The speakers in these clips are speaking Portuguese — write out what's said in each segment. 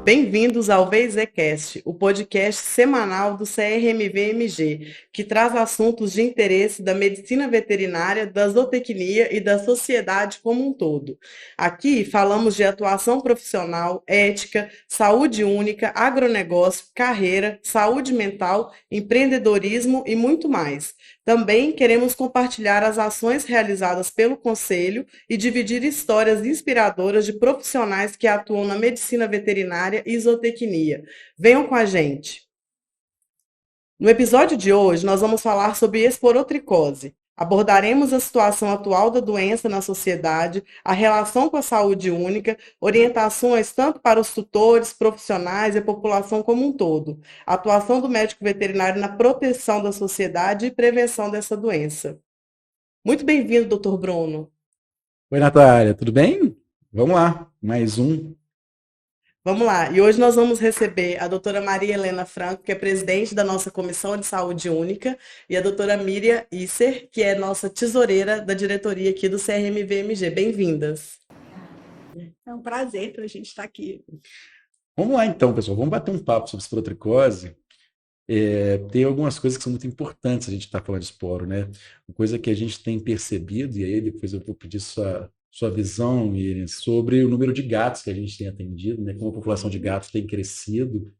Bem-vindos ao VZCast, o podcast semanal do CRMV-MG, que traz assuntos de interesse da medicina veterinária, da zootecnia e da sociedade como um todo. Aqui falamos de atuação profissional, ética, saúde única, agronegócio, carreira, saúde mental, empreendedorismo e muito mais. Também queremos compartilhar as ações realizadas pelo Conselho e dividir histórias inspiradoras de profissionais que atuam na medicina veterinária e zootecnia. Venham com a gente! No episódio de hoje, nós vamos falar sobre esporotricose. Abordaremos a situação atual da doença na sociedade, a relação com a saúde única, orientações tanto para os tutores, profissionais e a população como um todo, a atuação do médico veterinário na proteção da sociedade e prevenção dessa doença. Muito bem-vindo, doutor Bruno. Oi, Natália, tudo bem? Vamos lá, mais um. Vamos lá, e hoje nós vamos receber a doutora Maria Helena Franco, que é presidente da nossa Comissão de Saúde Única, e a doutora Miriam Isser, que é nossa tesoureira da diretoria aqui do CRMV-MG. Bem-vindas. É um prazer para a gente estar aqui. Vamos lá então, pessoal, vamos bater um papo sobre esporotricose. Tem algumas coisas que são muito importantes a gente estar falando de esporo, né? Uma coisa que a gente tem percebido, e aí depois eu vou pedir sua visão, Miriam, sobre o número de gatos que a gente tem atendido, né? Como a população de gatos tem crescido,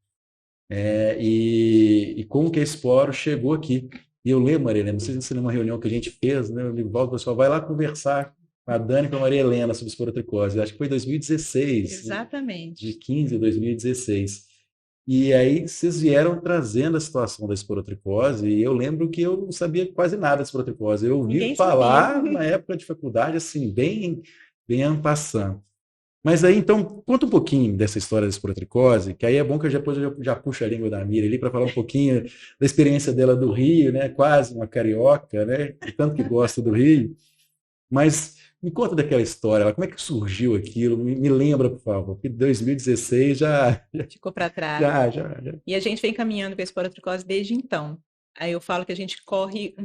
e como que a esporo chegou aqui. E eu lembro, Maria Helena, não sei se você lembra uma reunião que a gente fez, né? O Nivaldo, o pessoal vai lá conversar com a Dani e com a Maria Helena sobre esporotricose. Acho que foi em 2016. Exatamente. De 15 a 2016. E aí vocês vieram trazendo a situação da esporotricose, e eu lembro que eu não sabia quase nada da esporotricose. Eu ouvi Ninguém falar sabia. na época de faculdade, assim, bem en passant. Mas aí, então, conta um pouquinho dessa história da esporotricose, que aí é bom que depois eu já puxo a língua da Mira ali para falar um pouquinho da experiência dela do Rio, né? Quase uma carioca, né? Tanto que gosta do Rio. Mas me conta daquela história, como é que surgiu aquilo? Me lembra, por favor, porque 2016 Ficou para trás. já. E a gente vem caminhando com a esporotricose desde então. Aí eu falo que a gente corre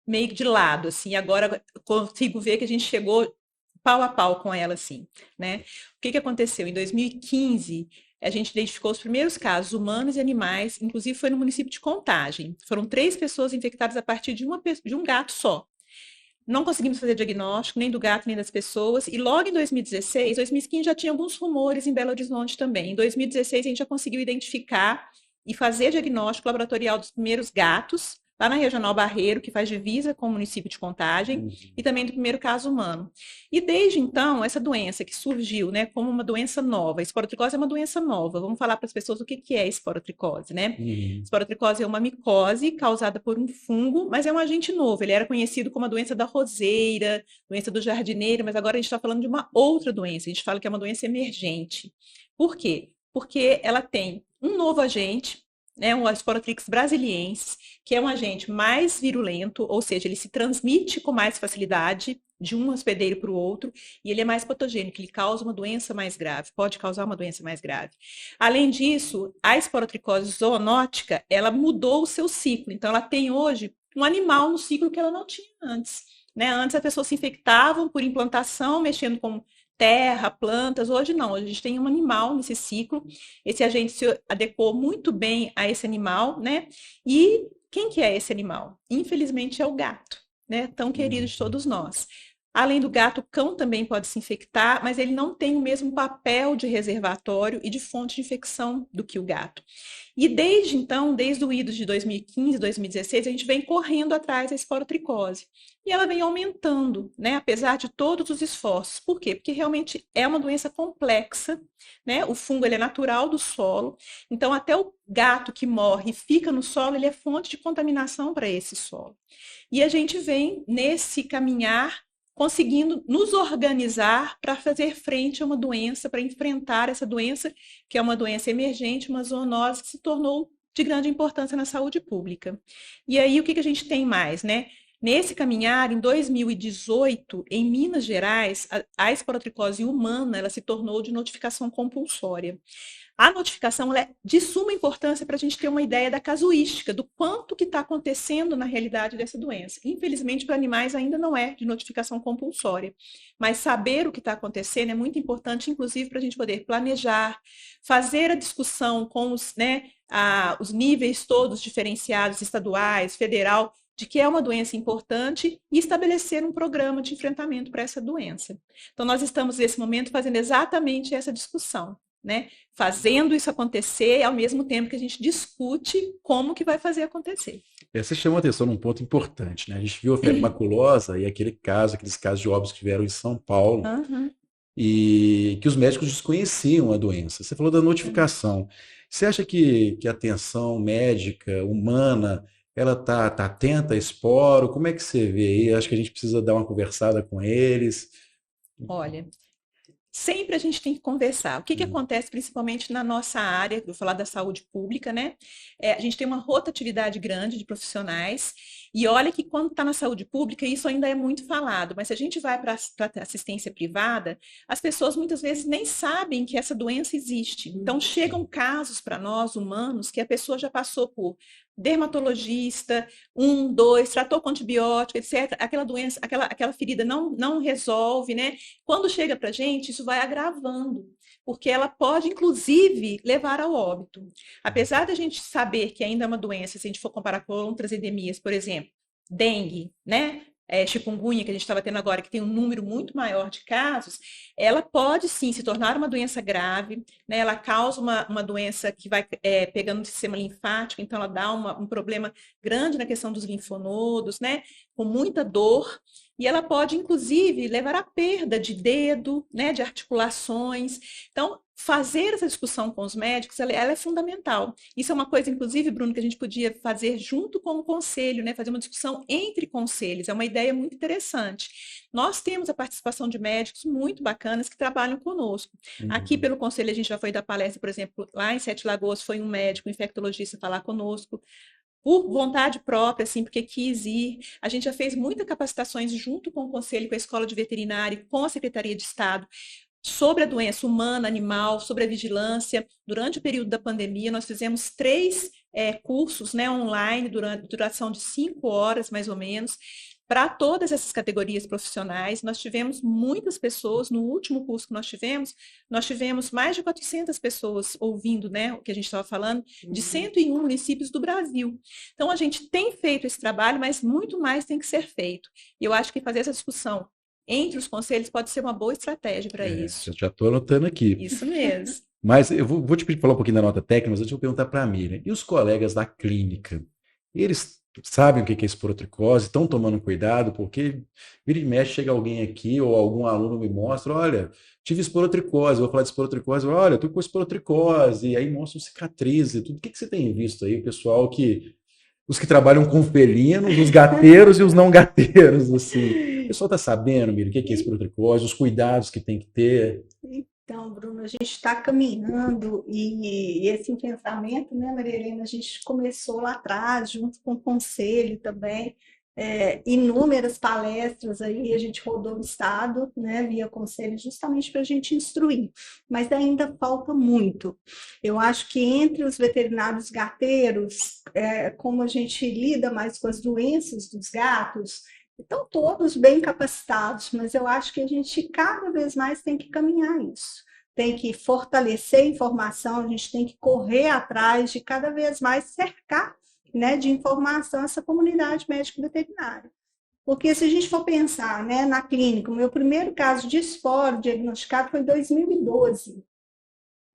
meio de lado, assim, agora eu consigo ver que a gente chegou pau a pau com ela, assim, né? O que aconteceu? Em 2015, a gente identificou os primeiros casos humanos e animais, inclusive foi no município de Contagem. Foram 3 pessoas infectadas a partir de um gato só. Não conseguimos fazer diagnóstico, nem do gato, nem das pessoas. E logo em 2016, 2015 já tinha alguns rumores em Belo Horizonte também. Em 2016, a gente já conseguiu identificar e fazer diagnóstico laboratorial dos primeiros gatos, lá na Regional Barreiro, que faz divisa com o município de Contagem, e também do primeiro caso humano. E desde então, essa doença que surgiu, né, como uma doença nova, a esporotricose é uma doença nova. Vamos falar para as pessoas o que é a esporotricose, né? Esporotricose é uma micose causada por um fungo, mas é um agente novo. Ele era conhecido como a doença da roseira, doença do jardineiro, mas agora a gente está falando de uma outra doença. A gente fala que é uma doença emergente. Por quê? Porque ela tem um novo agente, né, um Sporotrix brasiliensis, que é um agente mais virulento, ou seja, ele se transmite com mais facilidade de um hospedeiro para o outro, e ele é mais patogênico, ele causa uma doença mais grave, pode causar uma doença mais grave. Além disso, a esporotricose zoonótica, ela mudou o seu ciclo, então ela tem hoje um animal no ciclo que ela não tinha antes. Né? Antes as pessoas se infectavam por implantação, mexendo com terra, plantas. Hoje não, hoje a gente tem um animal nesse ciclo. Esse agente se adequou muito bem a esse animal, né? E quem que é esse animal? Infelizmente é o gato, né? Tão querido de todos nós. Além do gato, o cão também pode se infectar, mas ele não tem o mesmo papel de reservatório e de fonte de infecção do que o gato. E desde então, desde o ido de 2015, 2016, a gente vem correndo atrás da esporotricose. E ela vem aumentando, né? Apesar de todos os esforços. Por quê? Porque realmente é uma doença complexa, né? O fungo ele é natural do solo. Então, até o gato que morre e fica no solo, ele é fonte de contaminação para esse solo. E a gente vem nesse caminhar conseguindo nos organizar para fazer frente a uma doença, para enfrentar essa doença, que é uma doença emergente, uma zoonose que se tornou de grande importância na saúde pública. E aí, o que a gente tem mais, né? Nesse caminhar, em 2018, em Minas Gerais, a esporotricose humana ela se tornou de notificação compulsória. A notificação ela é de suma importância para a gente ter uma ideia da casuística, do quanto que está acontecendo na realidade dessa doença. Infelizmente, para animais ainda não é de notificação compulsória, mas saber o que está acontecendo é muito importante, inclusive, para a gente poder planejar, fazer a discussão com os, né, os níveis todos diferenciados, estaduais, federal, de que é uma doença importante e estabelecer um programa de enfrentamento para essa doença. Então, nós estamos, nesse momento, fazendo exatamente essa discussão, né? Fazendo isso acontecer ao mesmo tempo que a gente discute como que vai fazer acontecer. Você chamou a atenção num ponto importante, né? A gente viu a febre maculosa e aqueles casos de óbitos que tiveram em São Paulo, e que os médicos desconheciam a doença. Você falou da notificação. Você acha que a atenção médica, humana, ela tá atenta a esporo? Como é que você vê aí? Acho que a gente precisa dar uma conversada com eles. Olha, sempre a gente tem que conversar. O que acontece principalmente na nossa área, vou falar da saúde pública, né? A gente tem uma rotatividade grande de profissionais, e olha que quando está na saúde pública, isso ainda é muito falado, mas se a gente vai para a assistência privada, as pessoas muitas vezes nem sabem que essa doença existe. Então, chegam casos para nós, humanos, que a pessoa já passou por dermatologista, 1, 2, tratou com antibiótico, etc. Aquela doença, aquela ferida não resolve, né? Quando chega para a gente, isso vai agravando, porque ela pode, inclusive, levar ao óbito. Apesar da gente saber que ainda é uma doença, se a gente for comparar com outras endemias, por exemplo, dengue, né? Chikungunya, que a gente estava tendo agora, que tem um número muito maior de casos, ela pode sim se tornar uma doença grave, né? Ela causa uma doença que vai pegando o sistema linfático, então ela dá um problema grande na questão dos linfonodos, né? Com muita dor, e ela pode, inclusive, levar à perda de dedo, né? De articulações. Então, fazer essa discussão com os médicos, ela é fundamental. Isso é uma coisa, inclusive, Bruno, que a gente podia fazer junto com o conselho, né? Fazer uma discussão entre conselhos. É uma ideia muito interessante. Nós temos a participação de médicos muito bacanas que trabalham conosco. Aqui, pelo conselho, a gente já foi dar palestra, por exemplo, lá em Sete Lagoas, foi um médico, um infectologista falar conosco, por vontade própria, assim, porque quis ir. A gente já fez muitas capacitações junto com o conselho, com a Escola de Veterinária, com a Secretaria de Estado, sobre a doença humana, animal, sobre a vigilância. Durante o período da pandemia, nós fizemos 3 cursos, né, online, durante duração de 5 horas, mais ou menos, para todas essas categorias profissionais. Nós tivemos muitas pessoas, no último curso que nós tivemos mais de 400 pessoas ouvindo, né, o que a gente estava falando, de 101 municípios do Brasil. Então, a gente tem feito esse trabalho, mas muito mais tem que ser feito. E eu acho que fazer essa discussão entre os conselhos pode ser uma boa estratégia para isso. Já estou anotando aqui. Isso mesmo. Mas eu vou te pedir para falar um pouquinho da nota técnica, mas eu vou perguntar para a Miriam. E os colegas da clínica? Eles sabem o que é esporotricose, estão tomando cuidado, porque vira e mexe, chega alguém aqui, ou algum aluno me mostra, olha, tive esporotricose, vou falar de esporotricose, olha, estou com esporotricose, e aí mostram cicatrizes e tudo. O que você tem visto aí, o pessoal os que trabalham com felinos, os gateiros e os não gateiros, assim. O pessoal está sabendo, Miriam, o que é esporotricose, os cuidados que tem que ter? Então, Bruno, a gente está caminhando e esse pensamento, né, Maria Helena, a gente começou lá atrás, junto com o conselho também, inúmeras palestras aí, a gente rodou o estado, né, via conselho, justamente para a gente instruir, mas ainda falta muito. Eu acho que entre os veterinários gateiros, como a gente lida mais com as doenças dos gatos, estão todos bem capacitados, mas eu acho que a gente cada vez mais tem que caminhar isso. Tem que fortalecer a informação, a gente tem que correr atrás de cada vez mais cercar, né, de informação essa comunidade médico-veterinária. Porque se a gente for pensar, né, na clínica, o meu primeiro caso de esporo diagnosticado foi em 2012.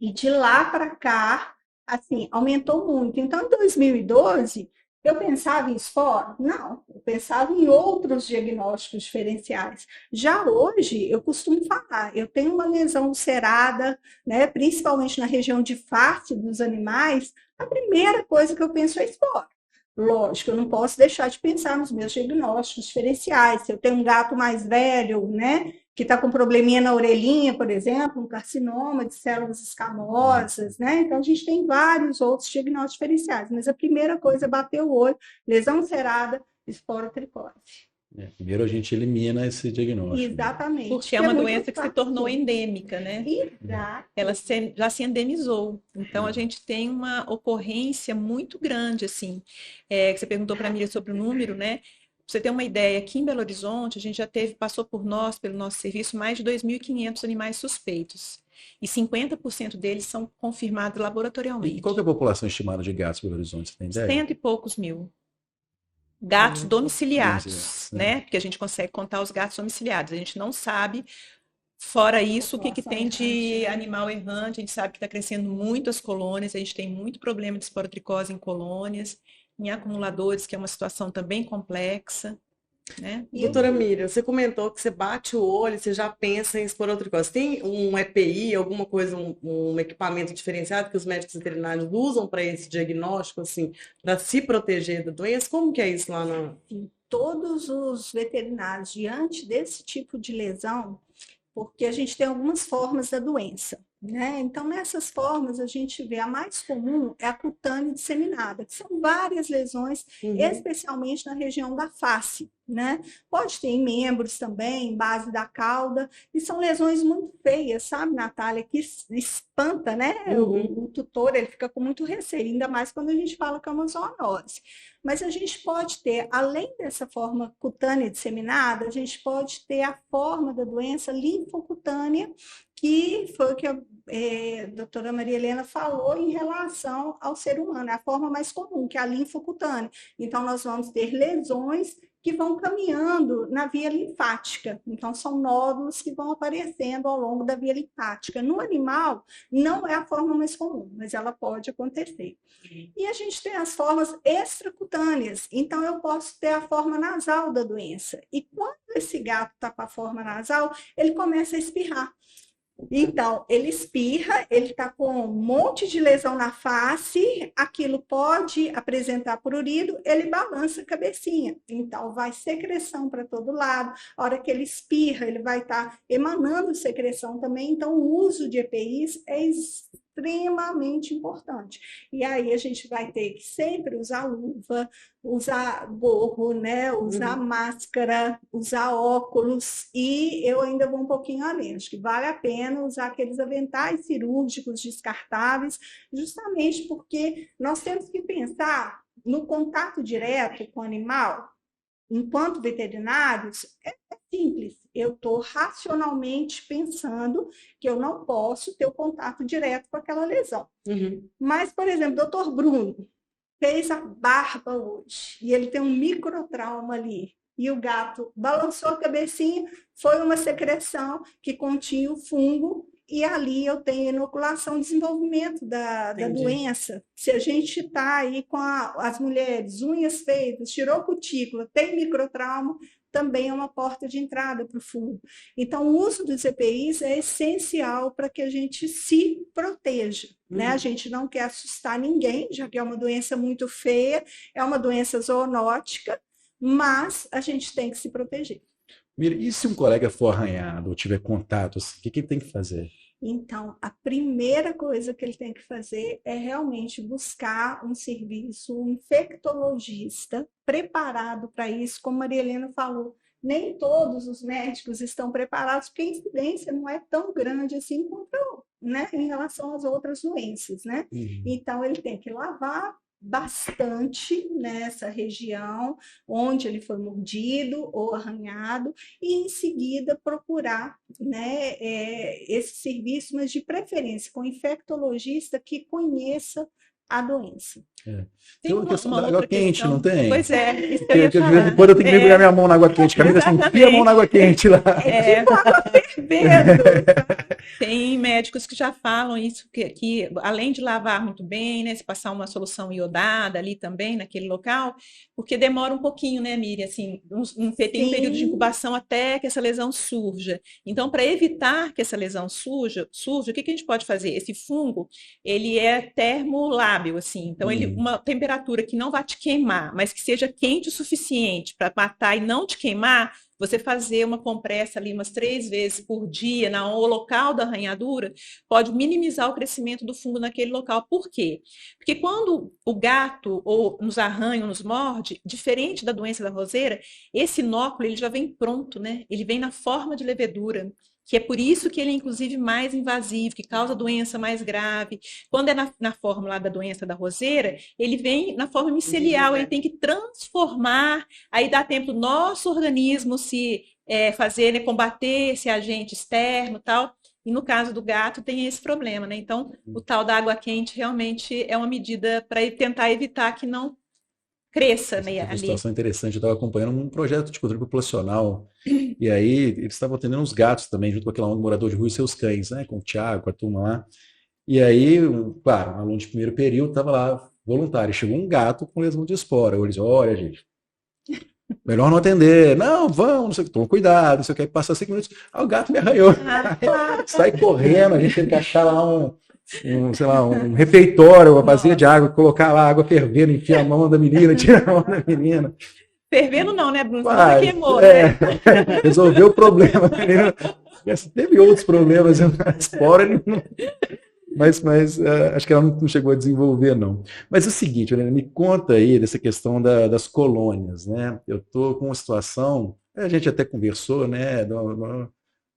E de lá para cá, assim, aumentou muito. Então, em 2012... eu pensava em esporo? Não, eu pensava em outros diagnósticos diferenciais. Já hoje, eu costumo falar, eu tenho uma lesão ulcerada, né, principalmente na região de face dos animais, a primeira coisa que eu penso é esporo. Lógico, eu não posso deixar de pensar nos meus diagnósticos diferenciais. Se eu tenho um gato mais velho, né, que está com probleminha na orelhinha, por exemplo, um carcinoma de células escamosas, né? Então, a gente tem vários outros diagnósticos diferenciais, mas a primeira coisa é bater o olho, lesão ulcerada, esporotricose. Primeiro a gente elimina esse diagnóstico. Exatamente. Porque é uma doença que se tornou endêmica, né? Exato. Ela já se endemizou. Então, a gente tem uma ocorrência muito grande, assim. Que você perguntou para mim sobre o número, né? Pra você ter uma ideia, aqui em Belo Horizonte, a gente já passou por nós, pelo nosso serviço, mais de 2.500 animais suspeitos. E 50% deles são confirmados laboratorialmente. E qual que é a população estimada de gatos em Belo Horizonte? Você tem ideia? 100 e poucos mil. Gatos domiciliados, né? né? Porque a gente consegue contar os gatos domiciliados. A gente não sabe, fora isso, o que tem de animal errante. A gente sabe que está crescendo muito as colônias, a gente tem muito problema de esporotricose em colônias, em acumuladores, que é uma situação também complexa, né? Doutora Miriam, você comentou que você bate o olho, você já pensa em esporotricose. Tem um EPI, alguma coisa, um equipamento diferenciado que os médicos veterinários usam para esse diagnóstico, assim, para se proteger da doença? Como que é isso lá na... Todos os veterinários, diante desse tipo de lesão, porque a gente tem algumas formas da doença, né? Então, nessas formas, a gente vê a mais comum é a cutânea disseminada, que são várias lesões, especialmente na região da face, né? Pode ter em membros também, em base da cauda, e são lesões muito feias, sabe, Natália, que espanta, né? O tutor, ele fica com muito receio, ainda mais quando a gente fala que é uma zoonose. Mas a gente pode ter, além dessa forma cutânea disseminada, a gente pode ter a forma da doença linfocutânea, que foi o que a doutora Maria Helena falou em relação ao ser humano, é a forma mais comum, que é a linfocutânea. Então, nós vamos ter lesões que vão caminhando na via linfática. Então, são nódulos que vão aparecendo ao longo da via linfática. No animal, não é a forma mais comum, mas ela pode acontecer. E a gente tem as formas extracutâneas. Então, eu posso ter a forma nasal da doença. E quando esse gato está com a forma nasal, ele começa a espirrar. Então, ele espirra, ele está com um monte de lesão na face, aquilo pode apresentar prurido, ele balança a cabecinha. Então, vai secreção para todo lado. A hora que ele espirra, ele vai estar emanando secreção também. Então, o uso de EPIs é extremamente importante. E aí a gente vai ter que sempre usar luva, usar gorro, né? Usar máscara, usar óculos, e eu ainda vou um pouquinho além. Acho que vale a pena usar aqueles aventais cirúrgicos descartáveis, justamente porque nós temos que pensar no contato direto com o animal. Enquanto veterinários, é simples. Eu estou racionalmente pensando que eu não posso ter o contato direto com aquela lesão. Mas, por exemplo, o doutor Bruno fez a barba hoje e ele tem um microtrauma ali. E o gato balançou a cabecinha, foi uma secreção que continha o fungo, e ali eu tenho inoculação, desenvolvimento da doença. Se a gente está aí com as mulheres, unhas feitas, tirou cutícula, tem microtrauma, também é uma porta de entrada para o fungo. Então, o uso dos EPIs é essencial para que a gente se proteja, né? A gente não quer assustar ninguém, já que é uma doença muito feia, é uma doença zoonótica, mas a gente tem que se proteger. Mira, e se um colega for arranhado ou tiver contato, assim, o que ele tem que fazer? Então, a primeira coisa que ele tem que fazer é realmente buscar um serviço, um infectologista preparado para isso, como Maria Helena falou. Nem todos os médicos estão preparados, porque a incidência não é tão grande assim quanto, né, em relação às outras doenças, né? Então, ele tem que lavar bastante nessa região onde ele foi mordido ou arranhado, e em seguida procurar, né, esse serviço, mas de preferência com um infectologista que conheça a doença. Tem uma questão da água quente, não tem? Pois é, isso que de vez em quando eu tenho que mergulhar minha mão na água quente. Camila, assim, enfia a mão na água quente lá. Tipo água fervendo. Tem médicos que já falam isso, que além de lavar muito bem, né, se passar uma solução iodada ali também, naquele local, porque demora um pouquinho, né, Miriam, assim, tem um período de incubação até que essa lesão surja. Então, para evitar que essa lesão surja, o que a gente pode fazer? Esse fungo, ele é termolábil, assim, então uma temperatura que não vai te queimar, mas que seja quente o suficiente para matar e não te queimar, você fazer uma compressa ali umas 3 vezes por dia no local da arranhadura, pode minimizar o crescimento do fungo naquele local. Por quê? Porque quando o gato ou nos arranha ou nos morde, diferente da doença da roseira, esse inóculo ele já vem pronto, né? Ele vem na forma de levedura, que é por isso que ele é, inclusive, mais invasivo, que causa doença mais grave. Quando é na forma lá da doença da roseira, ele vem na forma micelial, ele tem que transformar, aí dá tempo do nosso organismo se fazer, né, combater esse agente externo e tal. E no caso do gato tem esse problema, né? Então, o tal da água quente realmente é uma medida para tentar evitar que não cresça, né, Uma ali. situação interessante, eu estava acompanhando um projeto de controle populacional, e aí eles estavam atendendo uns gatos também, junto com aquela ONG Morador de Rua e Seus Cães, né, com o Thiago, com a turma lá. E aí, claro, um aluno de primeiro período estava lá, voluntário, chegou um gato com lesão de espora. Eles, olha, gente, melhor não atender. Não, vamos, não sei o que, toma cuidado, não sei o que. Passa 5 minutos, o gato me arranhou. Sai correndo, a gente teve que achar lá sei lá, um refeitório, uma vasilha de água, colocar lá água fervendo, enfiar a mão da menina, tirar a mão da menina. Fervendo não, né, Bruno? Mas, Queimou, né? Resolveu o problema. A menina, teve outros problemas, a espora ele não... Mas acho que ela não chegou a desenvolver, não. Mas é o seguinte, Helena, me conta aí dessa questão das colônias, né? Eu estou com uma situação, a gente até conversou, né? De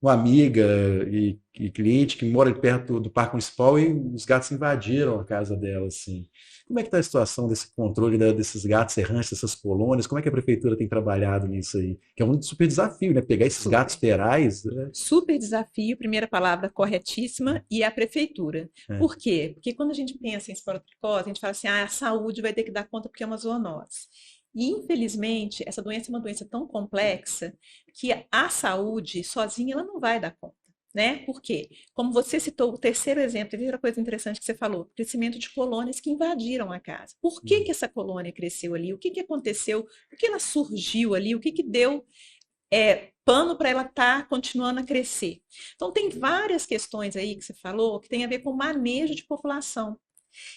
uma amiga e cliente que mora perto do Parque Municipal e os gatos invadiram a casa dela, assim. Como é que está a situação desse controle desses gatos errantes, dessas colônias? Como é que a prefeitura tem trabalhado nisso aí? Que é um super desafio, né? Pegar esses gatos ferais. Né? Super desafio, primeira palavra corretíssima, e a prefeitura. Por quê? Porque quando a gente pensa em esporotricose, a gente fala assim, a saúde vai ter que dar conta porque é uma zoonose. E, infelizmente, essa doença é uma doença tão complexa que a saúde sozinha ela não vai dar conta. Né? Por quê? Como você citou, o terceiro exemplo, teve outra coisa interessante que você falou, crescimento de colônias que invadiram a casa. Por que essa colônia cresceu ali? O que aconteceu? Por que ela surgiu ali? O que deu pano para ela estar continuando a crescer? Então, tem várias questões aí que você falou que tem a ver com manejo de população.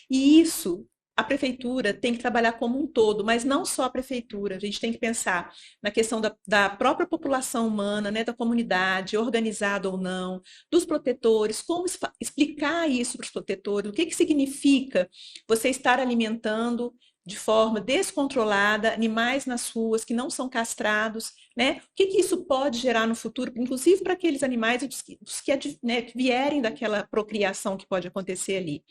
E isso a prefeitura tem que trabalhar como um todo, mas não só a prefeitura. A gente tem que pensar na questão da própria população humana, né, da comunidade, organizada ou não, dos protetores, como explicar isso para os protetores, o que significa você estar alimentando de forma descontrolada animais nas ruas que não são castrados, né? O que isso pode gerar no futuro, inclusive para aqueles animais que vierem daquela procriação que pode acontecer ali.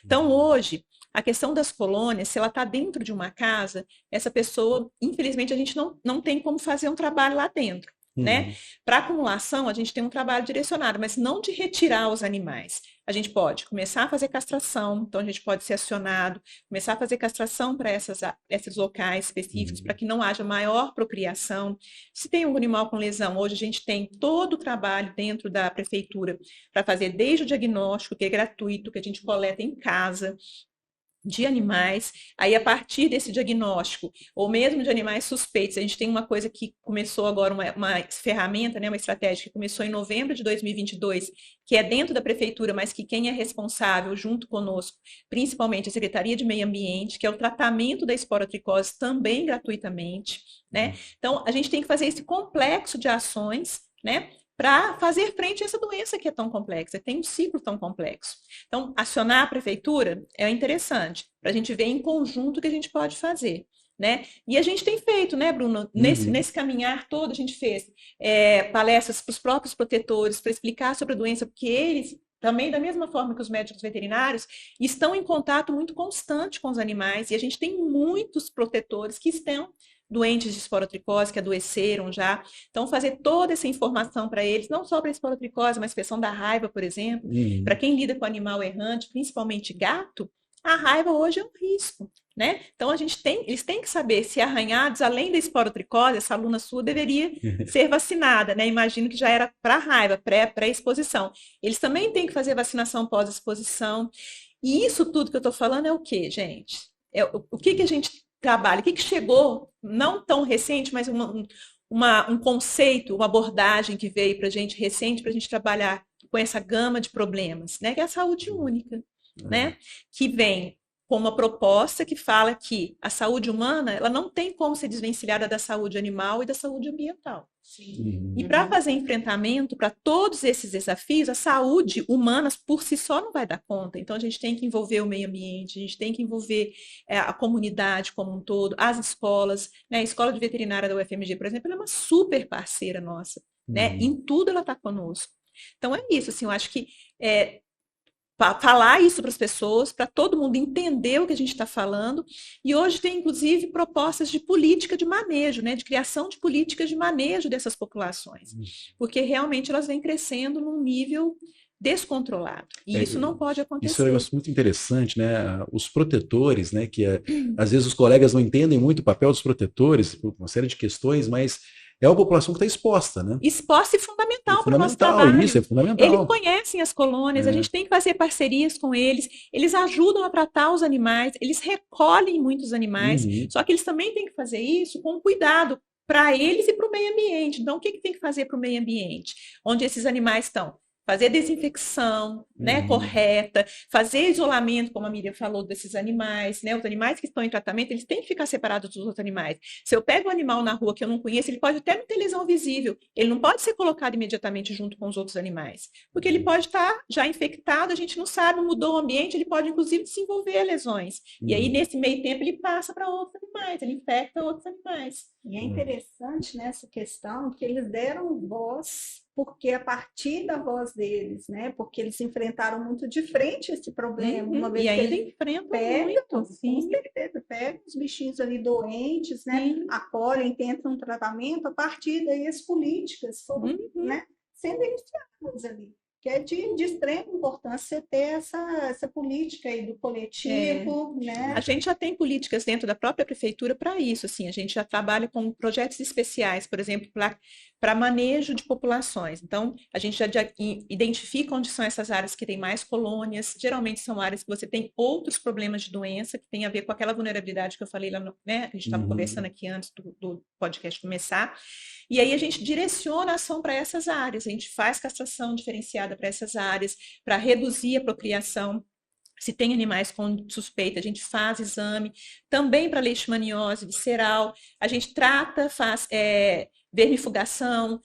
Então, hoje, a questão das colônias, se ela está dentro de uma casa, essa pessoa, infelizmente, a gente não tem como fazer um trabalho lá dentro. Né? Para acumulação, a gente tem um trabalho direcionado, mas não de retirar os animais. A gente pode começar a fazer castração, então a gente pode ser acionado, começar a fazer castração para esses locais específicos, para que não haja maior procriação. Se tem um animal com lesão, hoje a gente tem todo o trabalho dentro da prefeitura para fazer desde o diagnóstico, que é gratuito, que a gente coleta em casa, de animais, aí a partir desse diagnóstico, ou mesmo de animais suspeitos, a gente tem uma coisa que começou agora, uma ferramenta, né, uma estratégia que começou em novembro de 2022, que é dentro da prefeitura, mas que quem é responsável junto conosco, principalmente a Secretaria de Meio Ambiente, que é o tratamento da esporotricose também gratuitamente, né? Então, a gente tem que fazer esse complexo de ações, né, para fazer frente a essa doença que é tão complexa, tem um ciclo tão complexo. Então, acionar a prefeitura é interessante, para a gente ver em conjunto o que a gente pode fazer. Né? E a gente tem feito, né, Bruno? Nesse caminhar todo, a gente fez palestras para os próprios protetores, para explicar sobre a doença, porque eles, também da mesma forma que os médicos veterinários, estão em contato muito constante com os animais, e a gente tem muitos protetores que estão doentes de esporotricose, que adoeceram já. Então, fazer toda essa informação para eles, não só para a esporotricose, mas questão da raiva, por exemplo. Para quem lida com animal errante, principalmente gato, a raiva hoje é um risco, né? Então, eles têm que saber se arranhados, além da esporotricose, essa aluna sua deveria ser vacinada, né? Imagino que já era para raiva, pré-exposição. Eles também têm que fazer vacinação pós-exposição. E isso tudo que eu estou falando é o quê, gente? O que a gente trabalho, o que chegou, não tão recente, mas um conceito, uma abordagem que veio para a gente recente, para a gente trabalhar com essa gama de problemas, né? Que é a saúde única, né? Que vem com uma proposta que fala que a saúde humana ela não tem como ser desvencilhada da saúde animal e da saúde ambiental. E para fazer enfrentamento para todos esses desafios, a saúde humana por si só não vai dar conta. Então, a gente tem que envolver o meio ambiente, a gente tem que envolver a comunidade como um todo, as escolas. Né? A Escola de Veterinária da UFMG, por exemplo, ela é uma super parceira nossa. Né? Em tudo ela está conosco. Então, é isso. Assim, eu acho que falar isso para as pessoas, para todo mundo entender o que a gente está falando. E hoje tem, inclusive, propostas de política de manejo, né? De criação de políticas de manejo dessas populações. Porque realmente elas vêm crescendo num nível descontrolado. E isso não pode acontecer. Isso é um negócio muito interessante, né? Os protetores, né? Que às vezes os colegas não entendem muito o papel dos protetores, por uma série de questões, mas é uma população que está exposta, né? Exposta e fundamental para o nosso trabalho. Isso é fundamental. Eles conhecem as colônias, a gente tem que fazer parcerias com eles, eles ajudam a tratar os animais, eles recolhem muitos animais, só que eles também têm que fazer isso com cuidado para eles e para o meio ambiente. Então, o que tem que fazer para o meio ambiente? Onde esses animais estão? Fazer desinfecção, né, correta, fazer isolamento, como a Miriam falou, desses animais, né? Os animais que estão em tratamento, eles têm que ficar separados dos outros animais. Se eu pego um animal na rua que eu não conheço, ele pode até não ter lesão visível. Ele não pode ser colocado imediatamente junto com os outros animais, porque ele pode estar já infectado, a gente não sabe, mudou o ambiente, ele pode inclusive desenvolver lesões. E aí, nesse meio tempo, ele passa para outros animais, ele infecta outros animais. E é interessante nessa questão que eles deram voz, porque a partir da voz deles, né? Porque eles enfrentaram muito de frente esse problema. Uma vez e que ainda eles enfrentam pegam, muito, sim. com certeza, pegam os bichinhos ali doentes, né? Acolhem, tentam um tratamento, a partir daí as políticas foram, né, sendo iniciadas ali. Que é de extrema importância ter essa política aí do coletivo, né? A gente já tem políticas dentro da própria prefeitura para isso, assim, a gente já trabalha com projetos especiais, por exemplo, para manejo de populações. Então, a gente já identifica onde são essas áreas que têm mais colônias, geralmente são áreas que você tem outros problemas de doença, que tem a ver com aquela vulnerabilidade que eu falei lá, né, que a gente estava conversando aqui antes do podcast começar. E aí a gente direciona a ação para essas áreas, a gente faz castração diferenciada para essas áreas, para reduzir a procriação. Se tem animais com suspeita, a gente faz exame. Também para leishmaniose visceral, a gente trata, faz vermifugação,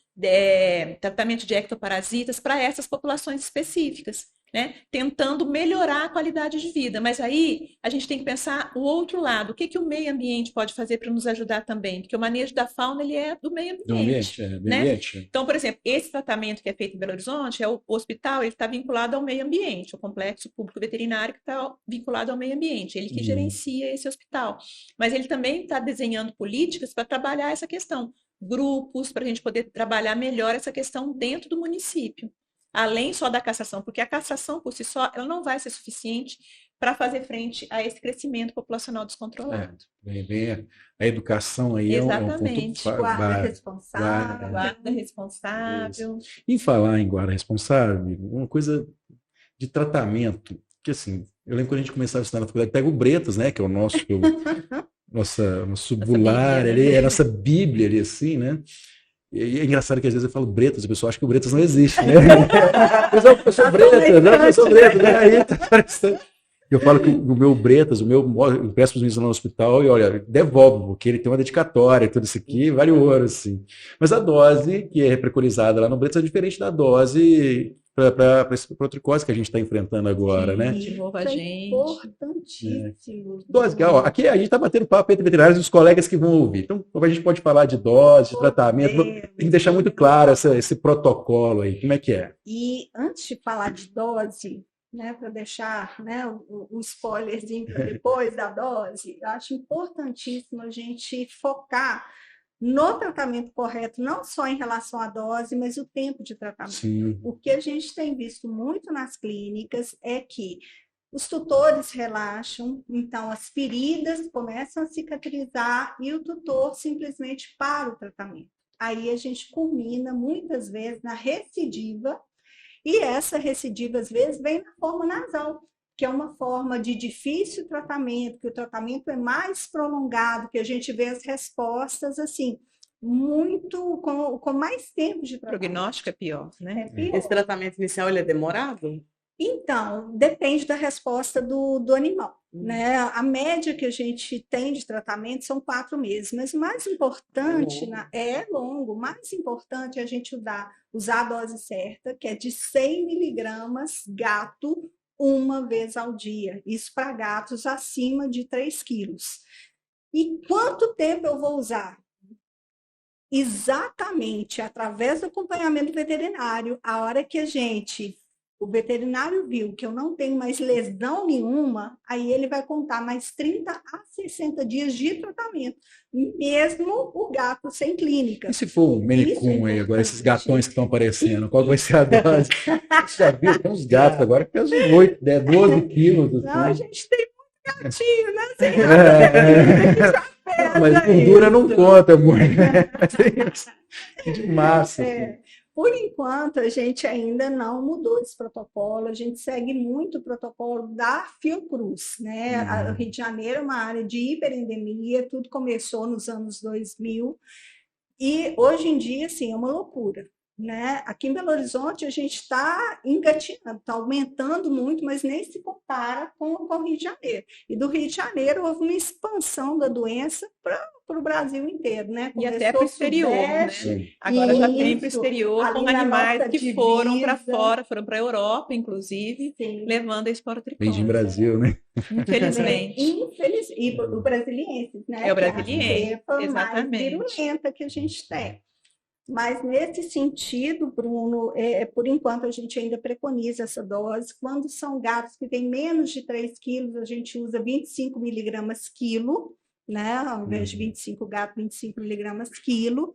tratamento de ectoparasitas para essas populações específicas. Né? Tentando melhorar a qualidade de vida. Mas aí a gente tem que pensar o outro lado. O que o meio ambiente pode fazer para nos ajudar também? Porque o manejo da fauna ele é do meio ambiente. Do ambiente, né? ambiente. Então, por exemplo, esse tratamento que é feito em Belo Horizonte, o hospital, ele está vinculado ao meio ambiente, o complexo público veterinário que está vinculado ao meio ambiente. Ele que gerencia esse hospital. Mas ele também está desenhando políticas para trabalhar essa questão. Grupos, para a gente poder trabalhar melhor essa questão dentro do município. Além só da castração, porque a castração por si só ela não vai ser suficiente para fazer frente a esse crescimento populacional descontrolado. A educação aí exatamente. é um ponto... Guarda responsável. Guarda responsável. Em falar em guarda responsável, uma coisa de tratamento, que assim, eu lembro quando a gente começava a estudar na faculdade, pega o Bretas, né, que é o nosso... nosso bular, ali, é a nossa Bíblia ali, assim, né? E é engraçado que às vezes eu falo Bretas, a pessoa acha que o Bretas não existe, né? Eu sou Bretas, né? Eu sou Bretas, né? Aí tá parecendo... Eu falo que o meu Bretas, eu peço para os meninos lá no hospital e olha, devolve, porque ele tem uma dedicatória, tudo isso aqui, vale ouro, assim. Mas a dose que é preconizada lá no Bretas é diferente da dose para esse protricose que a gente está enfrentando agora, né? De novo a gente. Importantíssimo. Dose, ó, aqui a gente está batendo papo entre veterinários e os colegas que vão ouvir. Então, a gente pode falar de dose, de tratamento, tem que deixar muito claro esse protocolo aí. Como é que é? E antes de falar de dose, né, para deixar, né, o spoilerzinho para depois da dose, eu acho importantíssimo a gente focar no tratamento correto, não só em relação à dose, mas o tempo de tratamento. Sim. O que a gente tem visto muito nas clínicas é que os tutores relaxam, então as feridas começam a cicatrizar e o tutor simplesmente para o tratamento. Aí a gente culmina muitas vezes na recidiva, e essa recidiva às vezes vem na forma nasal, que é uma forma de difícil tratamento, que o tratamento é mais prolongado, que a gente vê as respostas assim, muito com mais tempo de tratamento. O prognóstico é pior, né? É pior. Esse tratamento inicial ele é demorado? Então, depende da resposta do animal, né? A média que a gente tem de tratamento são 4 meses, mas o mais importante é longo. O mais importante é a gente usar a dose certa, que é de 100 miligramas gato uma vez ao dia. Isso para gatos acima de 3 quilos. E quanto tempo eu vou usar? Exatamente através do acompanhamento veterinário, a hora que o veterinário viu que eu não tenho mais lesão nenhuma, aí ele vai contar mais 30 a 60 dias de tratamento, mesmo o gato sem clínica. E se for um Maine Coon aí agora, esses gatões que estão aparecendo, qual vai ser a dose? Você já viu? Tem uns gatos agora que pesam 8, 10, 12 quilos. Não, a gente tem muito gatinho, né? Sem mas gordura não conta muito. De massa. Por enquanto, a gente ainda não mudou esse protocolo, a gente segue muito o protocolo da Fiocruz, né? O Rio de Janeiro é uma área de hiperendemia, tudo começou nos anos 2000, e hoje em dia, assim, é uma loucura, né? Aqui em Belo Horizonte, a gente está engatinhando, está aumentando muito, mas nem se compara com o Rio de Janeiro. E do Rio de Janeiro, houve uma expansão da doença para o Brasil inteiro, né? Começou e até para o exterior, né? Agora já tem para o exterior com animais que foram para fora, foram para a Europa, inclusive, sim, levando a esporotricose. Vem de Brasil, né? Infelizmente. E o brasiliense, né? É o brasiliense, exatamente. Mais virulenta que a gente tem. Mas, nesse sentido, Bruno, por enquanto a gente ainda preconiza essa dose. Quando são gatos que têm menos de 3 quilos, a gente usa 25 miligramas quilo, né? Ao invés de 25 gatos, 25 miligramas quilo,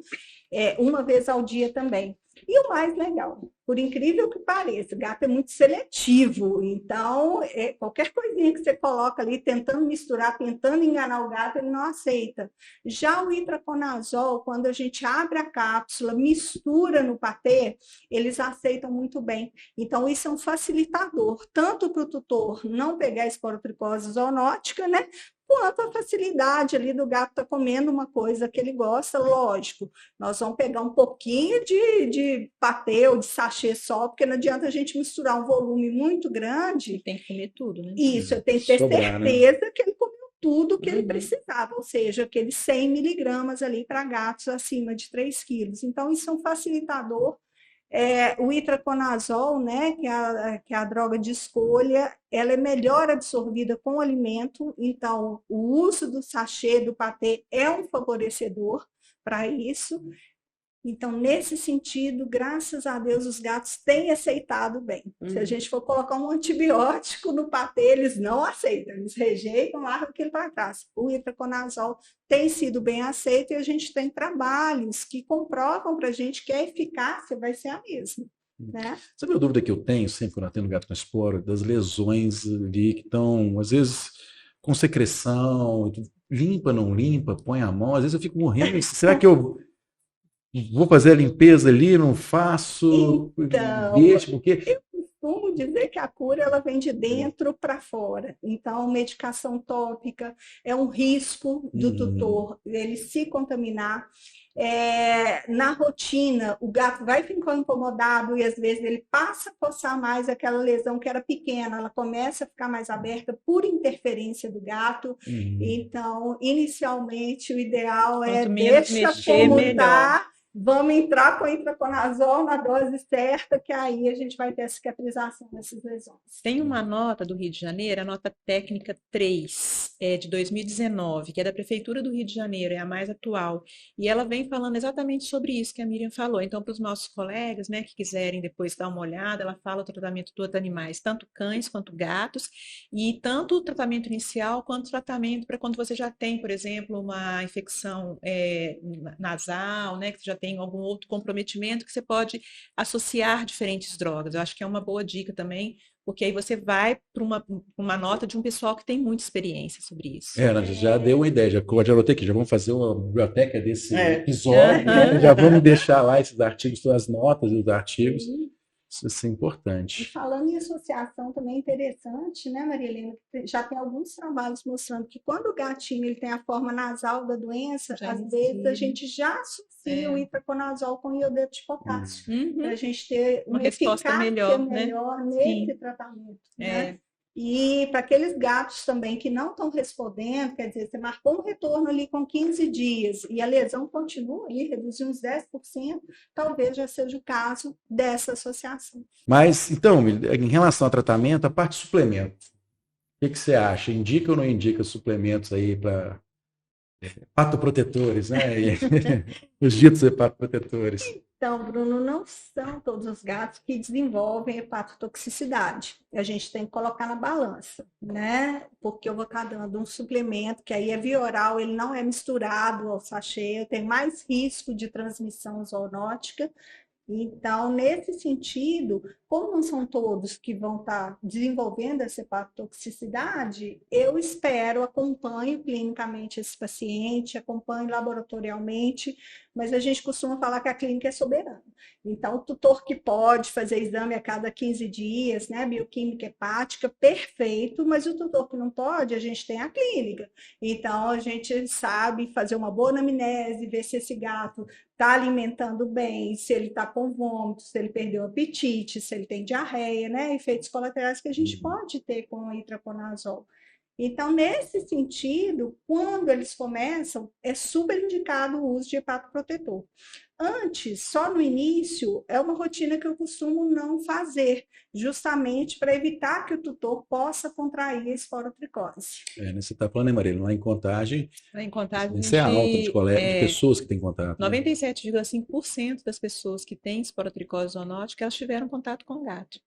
uma vez ao dia também. E o mais legal, por incrível que pareça, o gato é muito seletivo, então qualquer coisinha que você coloca ali, tentando misturar, tentando enganar o gato, ele não aceita. Já o itraconazol, quando a gente abre a cápsula, mistura no patê, eles aceitam muito bem. Então, isso é um facilitador, tanto para o tutor não pegar esporotricose zoonótica, né? Quanto a facilidade ali do gato estar comendo uma coisa que ele gosta, lógico. Nós vamos pegar um pouquinho de patê ou de sachê só, porque não adianta a gente misturar um volume muito grande. Tem que comer tudo, né? Isso, eu tenho que ter certeza que ele comeu tudo que ele precisava, ou seja, aqueles 100 miligramas ali para gatos acima de 3 quilos. Então, isso é um facilitador. O itraconazol, né, que é a droga de escolha, ela é melhor absorvida com o alimento, então o uso do sachê, do patê, é um favorecedor para isso. Então, nesse sentido, graças a Deus, os gatos têm aceitado bem. Se a gente for colocar um antibiótico no patê, eles não aceitam, eles rejeitam, largam aquilo para trás. O itraconazol tem sido bem aceito e a gente tem trabalhos que comprovam para a gente que a eficácia vai ser a mesma. Né? Sabe a dúvida que eu tenho sempre quando eu atendo gato com esporo? Das lesões ali que estão, às vezes, com secreção, limpa, não limpa, põe a mão, às vezes eu fico morrendo. Será que eu vou fazer a limpeza ali, não faço? Então, deixo, porque... eu costumo dizer que a cura ela vem de dentro para fora. Então, medicação tópica é um risco do tutor ele se contaminar. Na rotina, o gato vai ficando incomodado e às vezes ele passa a coçar mais aquela lesão que era pequena, ela começa a ficar mais aberta por interferência do gato. Então, inicialmente, o ideal deixa como está. Vamos entrar com o itraconazol na dose certa, que aí a gente vai ter a cicatrização dessas lesões. Tem uma nota do Rio de Janeiro, a nota técnica 3, de 2019, que é da Prefeitura do Rio de Janeiro, é a mais atual. E ela vem falando exatamente sobre isso que a Miriam falou. Então, para os nossos colegas, né, que quiserem depois dar uma olhada, ela fala o tratamento dos animais, tanto cães quanto gatos, e tanto o tratamento inicial quanto o tratamento para quando você já tem, por exemplo, uma infecção nasal, né, que você já tem algum outro comprometimento, que você pode associar diferentes drogas. Eu acho que é uma boa dica também, porque aí você vai para uma nota de um pessoal que tem muita experiência sobre isso. Já deu uma ideia, já anotei aqui, já vamos fazer uma biblioteca desse episódio, já vamos deixar lá esses artigos, todas as notas dos artigos, Isso é E importante. falando em associação também é interessante, né, Maria Helena? Já tem alguns trabalhos mostrando que quando o gatinho ele tem a forma nasal da doença, Já às vezes a inicia. gente já associa o É. itraconazol com iodeto de potássio, para a Uhum. gente ter Uma uma resposta eficácia melhor, né? melhor Sim. nesse tratamento, né? É. E para aqueles gatos também que não estão respondendo, quer dizer, você marcou um retorno ali com 15 dias e a lesão continua ali, reduziu uns 10%, talvez já seja o caso dessa associação. Mas, então, em relação ao tratamento, a parte de suplemento, o que você acha? Indica ou não indica suplementos aí para hepatoprotetores, né? Os ditos hepatoprotetores. Então, Bruno, não são todos os gatos que desenvolvem hepatotoxicidade. A gente tem que colocar na balança, né? Porque eu vou estar dando um suplemento que aí é via oral, ele não é misturado ao sachê, eu tenho mais risco de transmissão zoonótica. Então, nesse sentido, como não são todos que vão estar desenvolvendo essa hepatotoxicidade, eu espero, acompanho clinicamente esse paciente, acompanho laboratorialmente, mas a gente costuma falar que a clínica é soberana. Então, o tutor que pode fazer exame a cada 15 dias, né, bioquímica hepática, perfeito, mas o tutor que não pode, a gente tem a clínica. Então, a gente sabe fazer uma boa anamnese, ver se esse gato está alimentando bem, se ele está com vômito, se ele perdeu o apetite, se ele tem diarreia, né? Efeitos colaterais que a gente pode ter com o itraconazol. Então, nesse sentido, quando eles começam, é super indicado o uso de hepatoprotetor. Antes, só no início, é uma rotina que eu costumo não fazer, justamente para evitar que o tutor possa contrair a esporotricose. Você está falando, né, Marília? Lá em Contagem, Em Contagem, isso é alto de pessoas que têm contato. 97,5% das pessoas que têm esporotricose zoonótica, elas tiveram contato com o gato.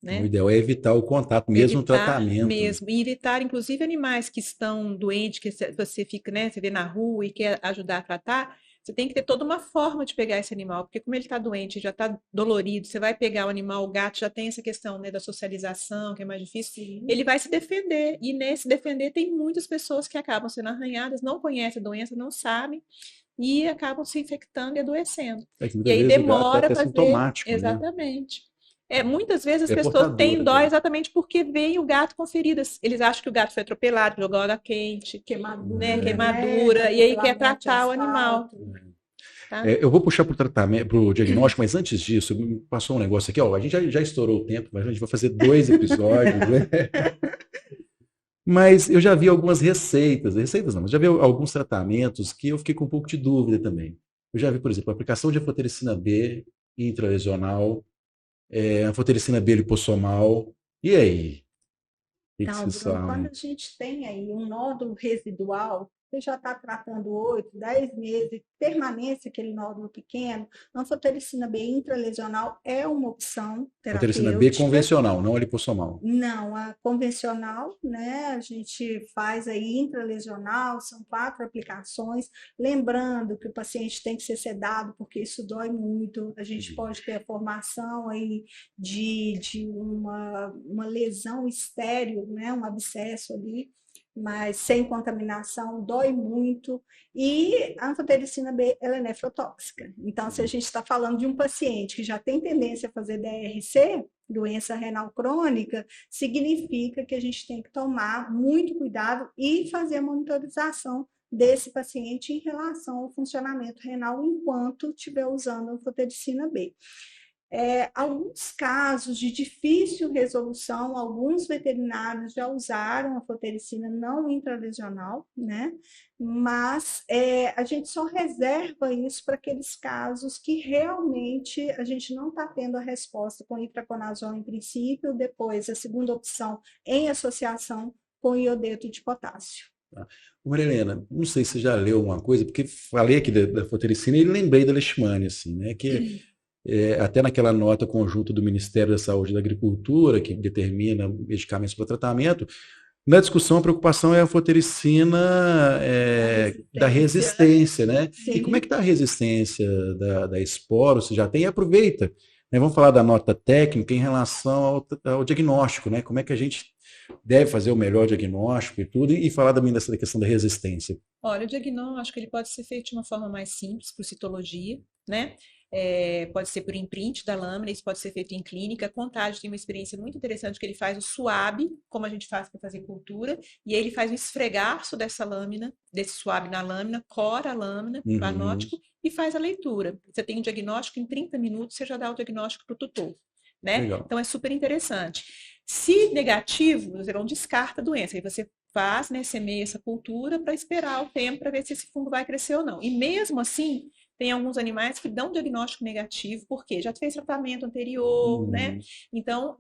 Né? O ideal é evitar o contato, mesmo evitar o tratamento. Mesmo, e evitar, inclusive, animais que estão doentes, que você fica, né, você vê na rua e quer ajudar a tratar, você tem que ter toda uma forma de pegar esse animal, porque como ele está doente, já está dolorido, você vai pegar o animal, o gato já tem essa questão, né, da socialização, que é mais difícil, Sim. Ele vai se defender, e nesse defender tem muitas pessoas que acabam sendo arranhadas, não conhecem a doença, não sabem, e acabam se infectando e adoecendo. E aí demora para ver. Né? Exatamente. Muitas vezes as pessoas portador, têm dó exatamente porque veem o gato com feridas. Eles acham que o gato foi atropelado, jogou água quente, queimadura, e aí quer tratar o animal. Tá? Eu vou puxar para o tratamento, para o diagnóstico, mas antes disso, me passou um negócio aqui, ó, a gente já estourou o tempo, mas a gente vai fazer 2 episódios, né? Mas eu já vi algumas receitas não, mas já vi alguns tratamentos que eu fiquei com um pouco de dúvida também. Eu já vi, por exemplo, a aplicação de anfotericina B intralesional, anfotericina B lipossomal. E aí? Então, Bruno, quando a gente tem aí um nódulo residual, você já está tratando 8, 10 meses, permanece aquele nódulo pequeno, a anfotericina B intralesional é uma opção terapêutica. Anfotericina B convencional, não a lipossomal. Não, a convencional, né? A gente faz aí intralesional, são 4 aplicações. Lembrando que o paciente tem que ser sedado, porque isso dói muito. A gente pode ter a formação aí de uma lesão estéril, né? Um abscesso ali, mas sem contaminação, dói muito. E a anfotericina B, ela é nefrotóxica. Então, se a gente está falando de um paciente que já tem tendência a fazer DRC, doença renal crônica, significa que a gente tem que tomar muito cuidado e fazer a monitorização desse paciente em relação ao funcionamento renal enquanto estiver usando a anfotericina B. Alguns casos de difícil resolução, alguns veterinários já usaram a anfotericina não intralesional, né? Mas a gente só reserva isso para aqueles casos que realmente a gente não está tendo a resposta com itraconazol em princípio, depois a segunda opção em associação com iodeto de potássio. Maria Helena, não sei se você já leu uma coisa, porque falei aqui da anfotericina e lembrei da leishmania, assim, né? Que até naquela nota conjunta do Ministério da Saúde e da Agricultura, que determina medicamentos para tratamento, na discussão a preocupação é a anfotericina da resistência, né? Sim. E como é que está a resistência da esporo? Você já tem? E aproveita, né? Vamos falar da nota técnica em relação ao diagnóstico, né? Como é que a gente deve fazer o melhor diagnóstico e tudo, e falar também dessa questão da resistência. Olha, o diagnóstico ele pode ser feito de uma forma mais simples, por citologia, né? pode ser por imprint da lâmina, isso pode ser feito em clínica. A Contagem tem uma experiência muito interessante que ele faz o suave, como a gente faz para fazer cultura, e aí ele faz um esfregaço dessa lâmina, desse suave na lâmina, cora a lâmina, o anótico, e faz a leitura. Você tem um diagnóstico, em 30 minutos você já dá o diagnóstico para o tutor, né? Então é super interessante. Se negativo, você não descarta a doença, aí você faz, né, semeia essa cultura para esperar o tempo para ver se esse fungo vai crescer ou não. E mesmo assim, tem alguns animais que dão diagnóstico negativo, porque já fez tratamento anterior, né? Então,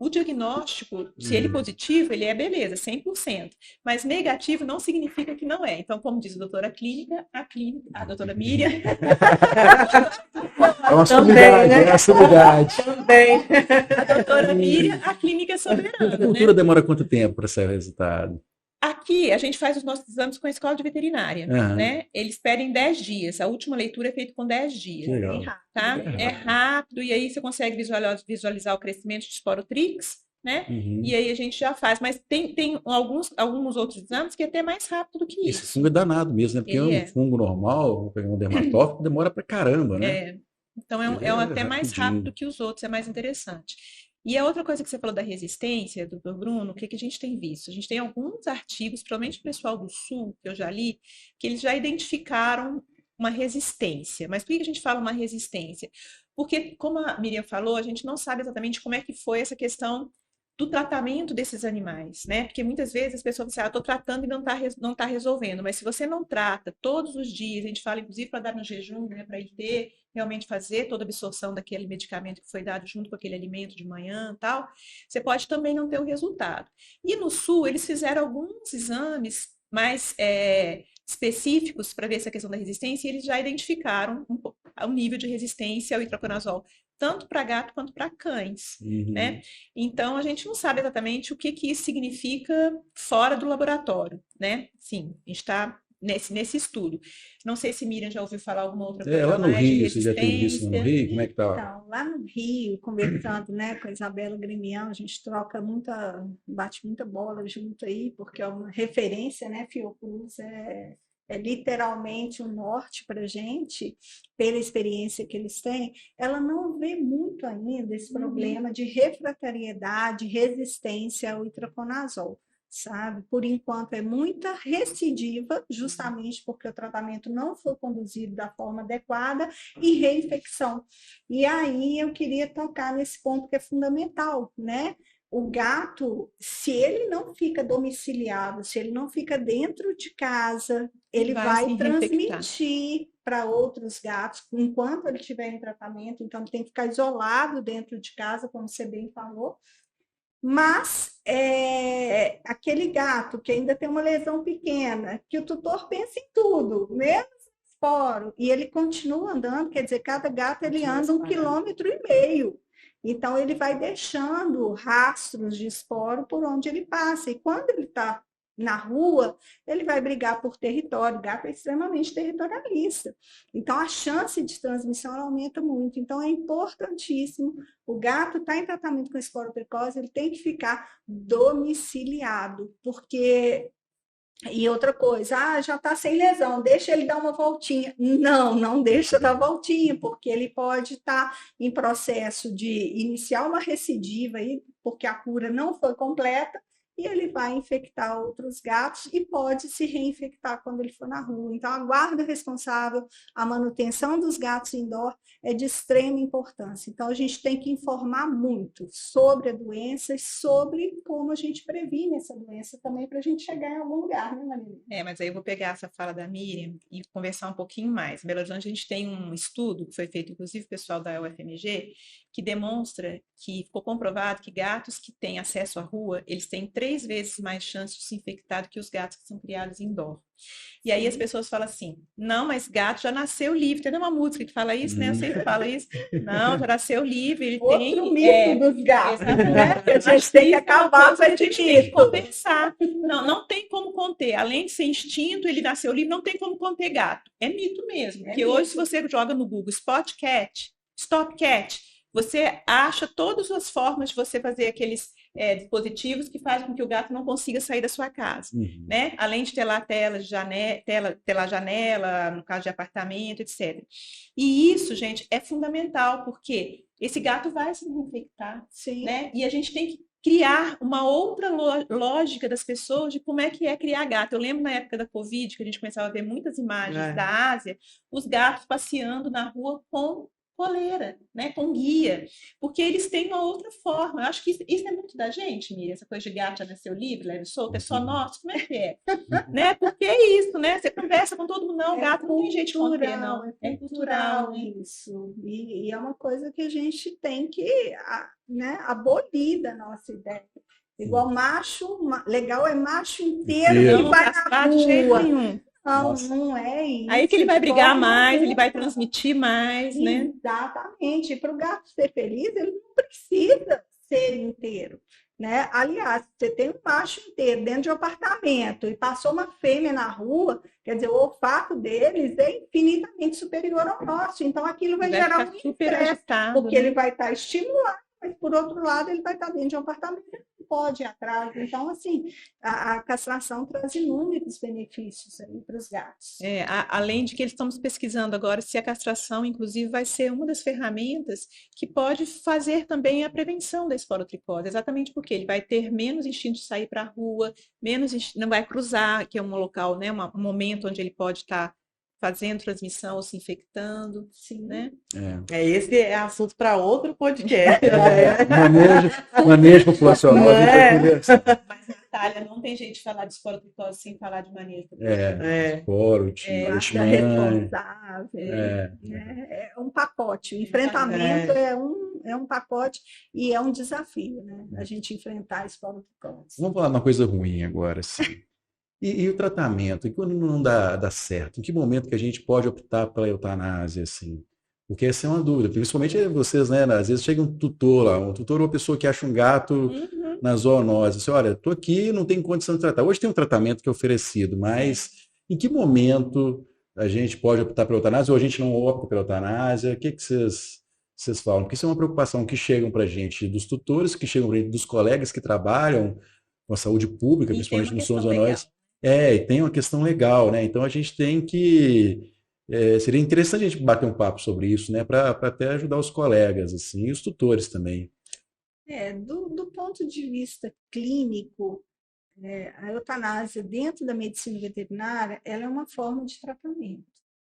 o diagnóstico, se ele é positivo, ele é beleza, 100%. Mas negativo não significa que não é. Então, como diz a doutora clínica, a doutora Miriam... É uma sumidade, né? É uma sumidade. Também. A doutora Miriam, a clínica é soberana. A cultura demora quanto tempo para sair o resultado? Aqui, a gente faz os nossos exames com a escola de veterinária, né? Eles pedem 10 dias. A última leitura é feita com 10 dias. Legal. Tá? É rápido, e aí você consegue visualizar o crescimento de Sporotrix, né? E aí a gente já faz. Mas tem alguns outros exames que é até mais rápido do que isso. Esse fungo é danado mesmo, né? Porque um fungo normal, um dermatófilo, demora pra caramba, né? Então é até mais rápido que os outros, é mais interessante. E a outra coisa que você falou da resistência, doutor Bruno, o que a gente tem visto? A gente tem alguns artigos, provavelmente o pessoal do Sul, que eu já li, que eles já identificaram uma resistência. Mas por que a gente fala uma resistência? Porque, como a Miriam falou, a gente não sabe exatamente como é que foi essa questão do tratamento desses animais, né? Porque muitas vezes as pessoas dizem, estou tratando e não tá resolvendo. Mas se você não trata todos os dias, a gente fala inclusive para dar no jejum, né? Para ele realmente fazer toda a absorção daquele medicamento que foi dado junto com aquele alimento de manhã e tal, você pode também não ter o resultado. E no Sul, eles fizeram alguns exames mais específicos para ver essa questão da resistência, e eles já identificaram o nível de resistência ao itraconazol, tanto para gato quanto para cães, né? Então, a gente não sabe exatamente o que isso significa fora do laboratório, né? Sim, a gente está nesse estudo. Não sei se Miriam já ouviu falar alguma outra coisa lá no mais de Rio, você já teve isso no Rio? Como é que tá? Então, lá no Rio, conversando, né, com a Isabela Grimião, a gente bate muita bola junto aí, porque é uma referência, né? Fiocruz é literalmente um norte para a gente, pela experiência que eles têm. Ela não vê muito ainda esse problema de refratariedade, resistência ao itraconazol, sabe? Por enquanto é muita recidiva, justamente porque o tratamento não foi conduzido da forma adequada, e reinfecção. E aí eu queria tocar nesse ponto que é fundamental, né? O gato, se ele não fica domiciliado, se ele não fica dentro de casa, ele vai transmitir para outros gatos enquanto ele estiver em tratamento. Então, ele tem que ficar isolado dentro de casa, como você bem falou. Mas aquele gato que ainda tem uma lesão pequena, que o tutor pensa em tudo, menos esporo, e ele continua andando, quer dizer, cada gato ele anda 1,5 km. Então, ele vai deixando rastros de esporo por onde ele passa. E quando ele está na rua, ele vai brigar por território. O gato é extremamente territorialista. Então, a chance de transmissão aumenta muito. Então, é importantíssimo. O gato está em tratamento com esporotricose, ele tem que ficar domiciliado, porque... E outra coisa, já está sem lesão, deixa ele dar uma voltinha. Não deixa dar voltinha, porque ele pode estar em processo de iniciar uma recidiva, aí, porque a cura não foi completa, e ele vai infectar outros gatos e pode se reinfectar quando ele for na rua. Então, a guarda responsável, a manutenção dos gatos indoor é de extrema importância. Então, a gente tem que informar muito sobre a doença e sobre como a gente previne essa doença também, para a gente chegar em algum lugar, né, Maria? Mas aí eu vou pegar essa fala da Miriam e conversar um pouquinho mais. Em Belo Horizonte, a gente tem um estudo que foi feito, inclusive, pessoal da UFMG, que demonstra que ficou comprovado que gatos que têm acesso à rua, eles têm 3 vezes mais chance de se infectar do que os gatos que são criados indoor. E aí as pessoas falam assim, não, mas gato já nasceu livre. Tem uma música que fala isso, né? Eu sempre falo isso. Não, já nasceu livre. Ele Outro mito dos gatos, né? A gente tem que acabar com esse mito. Tem que compensar. Não tem como conter. Além de ser instinto, ele nasceu livre, não tem como conter gato. É mito mesmo. Porque hoje, se você joga no Google Spot Cat, Stop Cat, você acha todas as formas de você fazer aqueles dispositivos que fazem com que o gato não consiga sair da sua casa, né? Além de ter lá janela, no caso de apartamento, etc. E isso, gente, é fundamental, porque esse gato vai se infectar, né? E a gente tem que criar uma outra lógica das pessoas de como é que é criar gato. Eu lembro na época da Covid, que a gente começava a ver muitas imagens da Ásia, os gatos passeando na rua com coleira, né, com guia, porque eles têm uma outra forma. Eu acho que isso é muito da gente, Miriam, essa coisa de gato já nasceu livre, leve solto, é só nosso, como é que é? Né? Porque é isso, né? Você conversa com todo mundo, não, o gato não tem jeito de conter, não. É cultural, né? Isso. E é uma coisa que a gente tem que, né, abolir da nossa ideia. Igual macho, legal é macho inteiro que vai na rua. De jeito nenhum. Não é isso. Aí que ele vai brigar mais, ele vai transmitir mais, né? Exatamente. Para o gato ser feliz, ele não precisa ser inteiro, né? Aliás, você tem um macho inteiro dentro de um apartamento e passou uma fêmea na rua, quer dizer, o olfato deles é infinitamente superior ao nosso. Então, aquilo vai gerar um estresse, porque ele vai estar estimulado, mas, por outro lado, ele vai estar dentro de um apartamento. Pode ir atrás. Então, assim, a castração traz inúmeros benefícios para os gatos. Além de que estamos pesquisando agora se a castração, inclusive, vai ser uma das ferramentas que pode fazer também a prevenção da esporotricose, exatamente porque ele vai ter menos instinto de sair para a rua, não vai cruzar, que é um local, né, um momento onde ele pode estar fazendo transmissão ou se infectando, né? Esse é assunto para outro podcast. Manejo populacional. Mas, Natália, não tem jeito de falar de esporotricose sem falar de manejo Esporo, responsável. É um pacote. O enfrentamento é um pacote e é um desafio, né? A gente enfrentar a esporotricose. Vamos falar uma coisa ruim agora, sim. E o tratamento? E quando não dá certo? Em que momento que a gente pode optar pela eutanásia, assim? Porque essa é uma dúvida. Principalmente vocês, né? Às vezes chega um tutor lá, ou uma pessoa que acha um gato na zoonose. Assim, olha, estou aqui, não tenho condição de tratar. Hoje tem um tratamento que é oferecido, mas em que momento a gente pode optar pela eutanásia ou a gente não opta pela eutanásia? O que vocês falam? Porque isso é uma preocupação que chegam para a gente dos tutores, que chegam para a gente dos colegas que trabalham com a saúde pública, principalmente no zoonose. E tem uma questão legal, né? Então a gente tem que... seria interessante a gente bater um papo sobre isso, né? Para até ajudar os colegas, assim, e os tutores também. Do ponto de vista clínico, a eutanásia dentro da medicina veterinária, ela é uma forma de tratamento,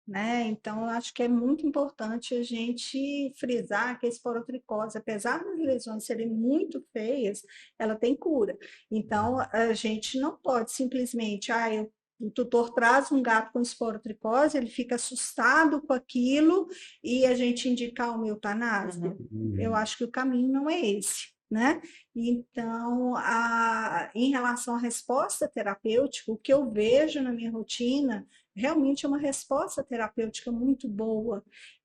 né? Então, eu acho que é muito importante a gente frisar que a esporotricose, apesar das lesões serem muito feias, ela tem cura. Então, a gente não pode simplesmente, o tutor traz um gato com esporotricose, ele fica assustado com aquilo e a gente indicar uma eutanásia. Eu acho que o caminho não é esse, né? Então, em relação à resposta terapêutica, o que eu vejo na minha rotina realmente é uma resposta terapêutica muito boa.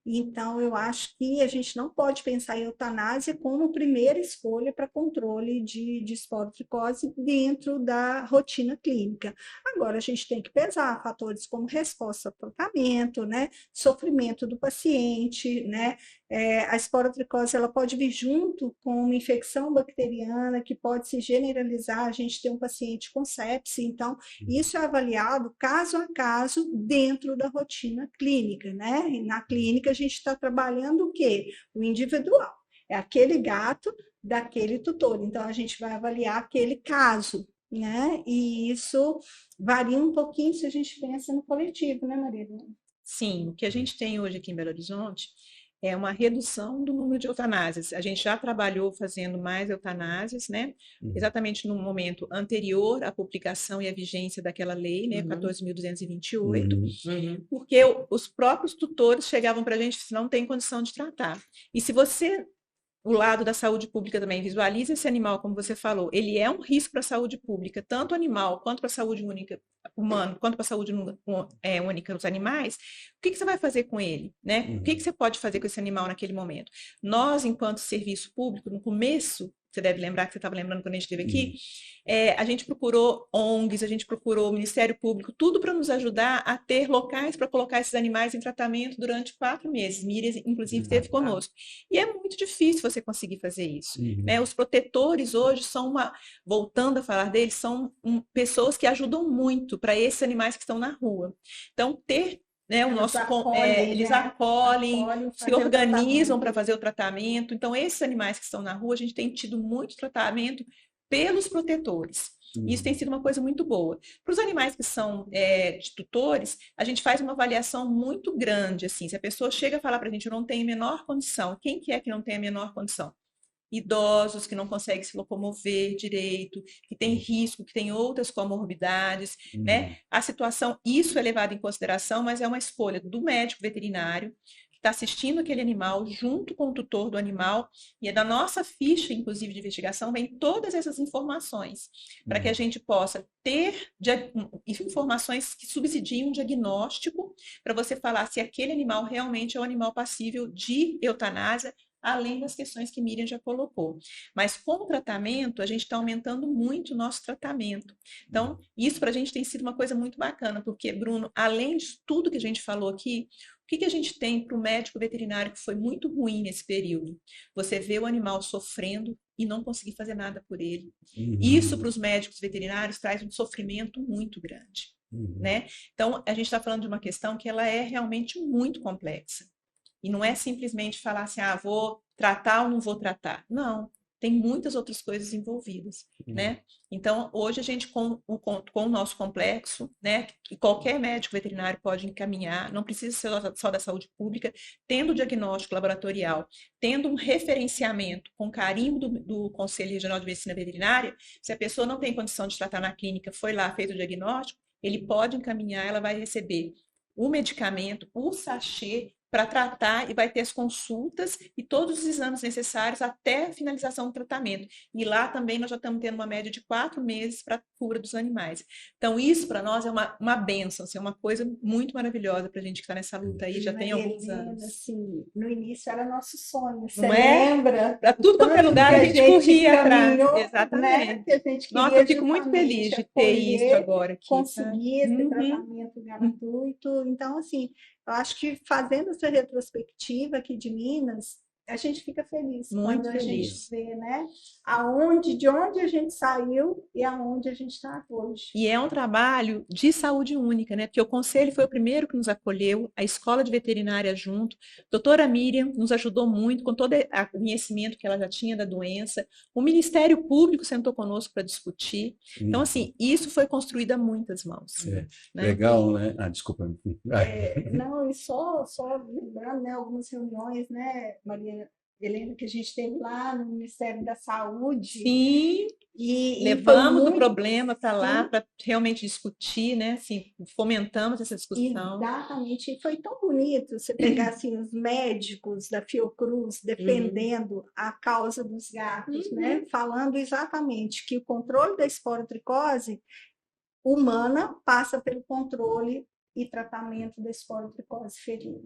Então, eu acho que a gente não pode pensar em eutanásia como primeira escolha para controle de esporotricose dentro da rotina clínica. Agora, a gente tem que pesar fatores como resposta ao tratamento, né? Sofrimento do paciente, né? A esporotricose ela pode vir junto com uma infecção bacteriana que pode se generalizar, a gente tem um paciente com sepse, então isso é avaliado caso a caso dentro da rotina clínica, né? E na clínica a gente está trabalhando o quê? O individual, é aquele gato daquele tutor, então a gente vai avaliar aquele caso, né? E isso varia um pouquinho se a gente pensa no coletivo, né, Maria? Sim, o que a gente tem hoje aqui em Belo Horizonte é uma redução do número de eutanásias. A gente já trabalhou fazendo mais eutanásias, né? Exatamente no momento anterior à publicação e à vigência daquela lei, né? 14.228, porque os próprios tutores chegavam para a gente e disseram, não tem condição de tratar. E se você... O lado da saúde pública também visualiza esse animal, como você falou, ele é um risco para a saúde pública, tanto animal quanto para a saúde única humana, quanto para a saúde única dos animais. O que você vai fazer com ele, né? O que você pode fazer com esse animal naquele momento? Nós, enquanto serviço público, no começo, você deve lembrar, que você estava lembrando quando a gente esteve aqui, a gente procurou ONGs, a gente procurou o Ministério Público, tudo para nos ajudar a ter locais para colocar esses animais em tratamento durante 4 meses. Miriam, inclusive, esteve conosco. E é muito difícil você conseguir fazer isso, né? Os protetores hoje são voltando a falar deles, são pessoas que ajudam muito para esses animais que estão na rua. Então, ter, né, eles acolhem, se organizam para fazer o tratamento. Então, esses animais que estão na rua, a gente tem tido muito tratamento pelos protetores. Isso tem sido uma coisa muito boa. Para os animais que são de tutores, a gente faz uma avaliação muito grande, assim. Se a pessoa chega a falar para a gente, eu não tenho a menor condição, quem que é que não tem a menor condição? Idosos que não conseguem se locomover direito, que tem risco, que tem outras comorbidades, né? A situação, isso é levado em consideração, mas é uma escolha do médico veterinário que está assistindo aquele animal junto com o tutor do animal, e é da nossa ficha, inclusive, de investigação, vem todas essas informações, para que a gente possa ter informações que subsidiem um diagnóstico, para você falar se aquele animal realmente é um animal passível de eutanásia, além das questões que Miriam já colocou. Mas com o tratamento, a gente está aumentando muito o nosso tratamento. Então, isso para a gente tem sido uma coisa muito bacana, porque, Bruno, além de tudo que a gente falou aqui, o que a gente tem para o médico veterinário que foi muito ruim nesse período? Você vê o animal sofrendo e não conseguir fazer nada por ele. Isso para os médicos veterinários traz um sofrimento muito grande, né? Então, a gente está falando de uma questão que ela é realmente muito complexa. E não é simplesmente falar assim, vou tratar ou não vou tratar. Não, tem muitas outras coisas envolvidas, né? Então, hoje a gente, com o nosso complexo, né, que qualquer médico veterinário pode encaminhar, não precisa ser só da saúde pública, tendo o diagnóstico laboratorial, tendo um referenciamento com carimbo do Conselho Regional de Medicina Veterinária, se a pessoa não tem condição de tratar na clínica, foi lá, fez o diagnóstico, ele pode encaminhar, ela vai receber o medicamento, o sachê, para tratar, e vai ter as consultas e todos os exames necessários até a finalização do tratamento. E lá também nós já estamos tendo uma média de 4 meses para a cura dos animais. Então, isso para nós é uma bênção, assim, é uma coisa muito maravilhosa para a gente que está nessa luta aí, já tem alguns anos. Assim, no início era nosso sonho, você lembra? Para tudo qualquer lugar a gente corria atrás. Exatamente. Né? Nossa, eu fico muito feliz de ter isso agora aqui. Conseguir esse tratamento gratuito. Então, assim, eu acho que fazendo essa retrospectiva aqui de Minas, a gente fica feliz quando a gente vê, né, de onde a gente saiu e aonde a gente está hoje. E é um trabalho de saúde única, né? Porque o Conselho foi o primeiro que nos acolheu, a Escola de Veterinária junto, a doutora Miriam nos ajudou muito com todo o conhecimento que ela já tinha da doença, o Ministério Público sentou conosco para discutir. Então, assim, isso foi construído a muitas mãos. Né? Legal, né? Desculpa. Não, e só lembrando, né, algumas reuniões, né, Maria Helena, que a gente teve lá no Ministério da Saúde. Sim, levamos o problema para lá para realmente discutir, né? Assim, fomentamos essa discussão. Exatamente, e foi tão bonito você pegar assim, os médicos da Fiocruz defendendo a causa dos gatos, né? Falando exatamente que o controle da esporotricose humana passa pelo controle e tratamento da esporotricose felina.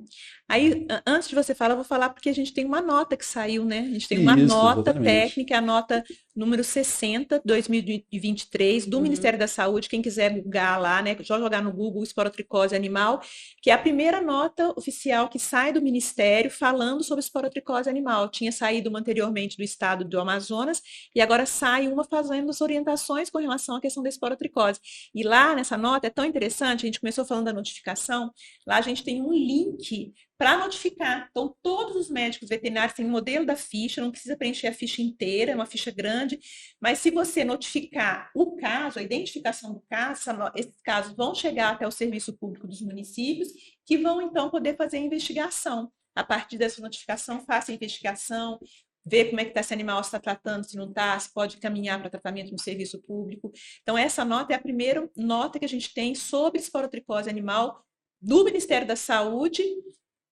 Aí, antes de você falar, eu vou falar porque a gente tem uma nota que saiu, né? A gente tem uma nota técnica, a nota número 60, 2023, do Ministério da Saúde. Quem quiser googar lá, né? Só jogar no Google esporotricose animal, que é a primeira nota oficial que sai do Ministério falando sobre esporotricose animal. Tinha saído uma anteriormente do estado do Amazonas e agora sai uma fazendo as orientações com relação à questão da esporotricose. E lá nessa nota é tão interessante, a gente começou falando da notificação, lá a gente tem um link para notificar. Então, todos os médicos veterinários têm um modelo da ficha, não precisa preencher a ficha inteira, é uma ficha grande, mas se você notificar o caso, a identificação do caso, esses casos vão chegar até o serviço público dos municípios, que vão, então, poder fazer a investigação. A partir dessa notificação, faça a investigação, ver como é que está esse animal, se está tratando, se não está, se pode caminhar para tratamento no serviço público. Então, essa nota é a primeira nota que a gente tem sobre esporotricose animal do Ministério da Saúde,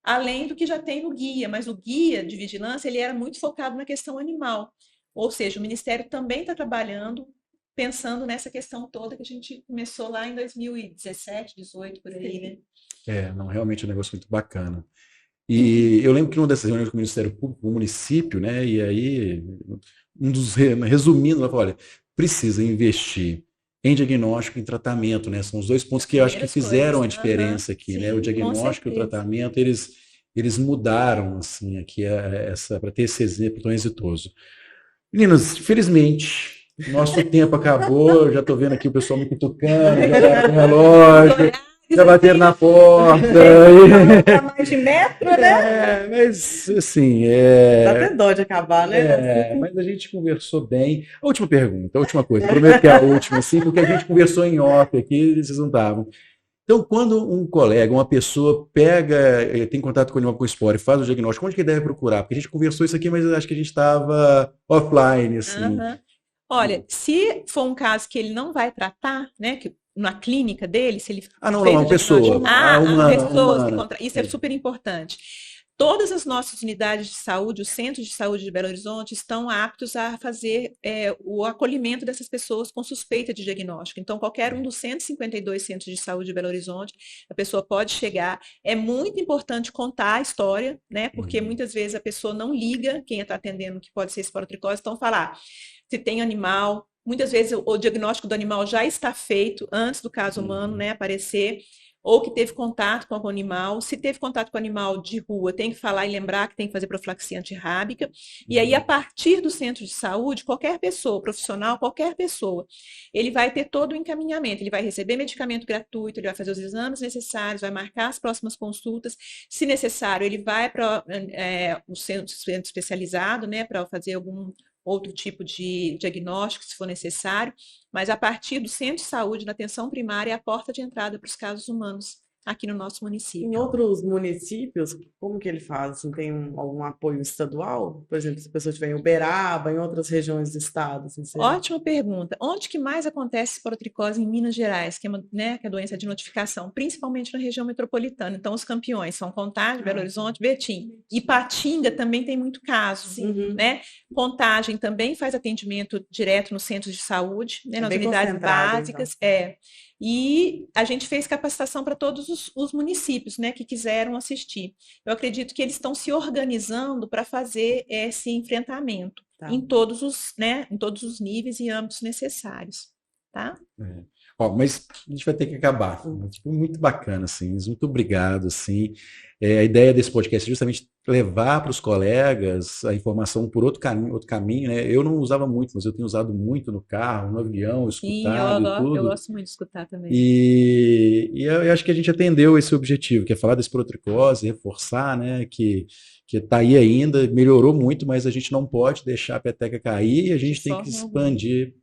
além do que já tem no guia, mas o guia de vigilância ele era muito focado na questão animal. Ou seja, o Ministério também está trabalhando, pensando nessa questão toda que a gente começou lá em 2017, 2018, por aí, né? Não, realmente é um negócio muito bacana. E eu lembro que numa dessas reuniões com o Ministério Público, o município, né, e aí resumindo, ela falou, olha, precisa investir em diagnóstico e em tratamento, né? São os dois pontos que eu acho que fizeram a diferença aqui, né? O diagnóstico e o tratamento, eles mudaram, assim, aqui para ter esse exemplo tão exitoso. Meninas, infelizmente, nosso tempo acabou, eu já estou vendo aqui o pessoal me cutucando, já olharam no relógio, já bateram na porta. Mais de metro, né? Mas, assim... Dá até dó de acabar, né? Mas a gente conversou bem. A última pergunta, a última coisa. Prometo que é a última, assim, porque a gente conversou em off aqui, vocês não estavam. Então, quando um colega, uma pessoa tem contato com o animal com esporo e faz o diagnóstico, onde que deve procurar? Porque a gente conversou isso aqui, mas eu acho que a gente estava offline, assim. Olha, se for um caso que ele não vai tratar, né, que na clínica dele, se ele não, uma pessoa. Isso é super importante. Todas as nossas unidades de saúde, os centros de saúde de Belo Horizonte, estão aptos a fazer o acolhimento dessas pessoas com suspeita de diagnóstico. Então, qualquer um dos 152 centros de saúde de Belo Horizonte, a pessoa pode chegar. É muito importante contar a história, né? Porque muitas vezes a pessoa não liga, quem está atendendo que pode ser esporotricose, então falar se tem animal. Muitas vezes o diagnóstico do animal já está feito antes do caso humano, né, aparecer, ou que teve contato com algum animal. Se teve contato com animal de rua, tem que falar e lembrar que tem que fazer profilaxia antirrábica. E aí, a partir do centro de saúde, qualquer pessoa, profissional, qualquer pessoa, ele vai ter todo o encaminhamento. Ele vai receber medicamento gratuito, ele vai fazer os exames necessários, vai marcar as próximas consultas. Se necessário, ele vai para o centro especializado, né, para fazer algum outro tipo de diagnóstico, se for necessário, mas a partir do centro de saúde, na atenção primária, é a porta de entrada para os casos humanos aqui no nosso município. Em outros municípios, como que ele faz? Assim, tem algum apoio estadual? Por exemplo, se a pessoa estiver em Uberaba, em outras regiões do estado? Assim, Ótima pergunta. Onde que mais acontece esporotricose em Minas Gerais, que é a doença de notificação, principalmente na região metropolitana? Então, os campeões são Contagem, Belo Horizonte, Betim. Ipatinga também tem muito caso, né? Contagem também faz atendimento direto nos centros de saúde, né, nas unidades básicas. Então. E a gente fez capacitação para todos os municípios, né, que quiseram assistir. Eu acredito que eles estão se organizando para fazer esse enfrentamento em todos os níveis e âmbitos necessários, tá? Mas a gente vai ter que acabar. Foi muito bacana, assim. Muito obrigado, assim. A ideia desse podcast é justamente levar para os colegas a informação por outro caminho, né? Eu não usava muito, mas eu tenho usado muito no carro, no avião, escutado e tudo. Eu gosto muito de escutar também. E eu acho que a gente atendeu esse objetivo, que é falar da esporotricose, reforçar, né, que está aí ainda, melhorou muito, mas a gente não pode deixar a peteca cair e a gente tem que expandir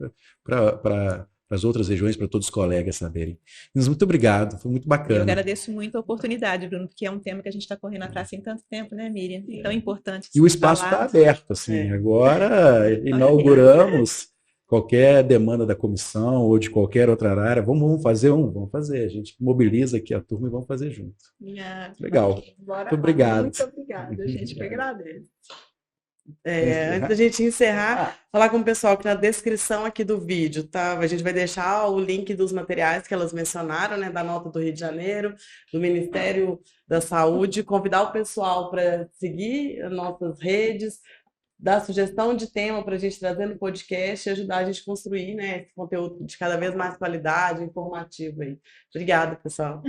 para as outras regiões, para todos os colegas saberem. Mas muito obrigado, foi muito bacana. Eu agradeço muito a oportunidade, Bruno, porque é um tema que a gente está correndo atrás tem tanto tempo, né, Miriam? Tão importante. E o espaço está aberto, assim, agora inauguramos qualquer demanda da comissão ou de qualquer outra área, vamos fazer vamos fazer. A gente mobiliza aqui a turma e vamos fazer junto. Legal. Muito obrigado. Muito obrigada, a gente que agradece. Antes da gente encerrar, falar com o pessoal que na descrição aqui do vídeo, tá? A gente vai deixar o link dos materiais que elas mencionaram, né? Da nota do Rio de Janeiro, do Ministério da Saúde, convidar o pessoal para seguir as nossas redes, dar sugestão de tema para a gente trazer no podcast e ajudar a gente a construir, né, esse conteúdo de cada vez mais qualidade, informativo aí. Obrigada, pessoal.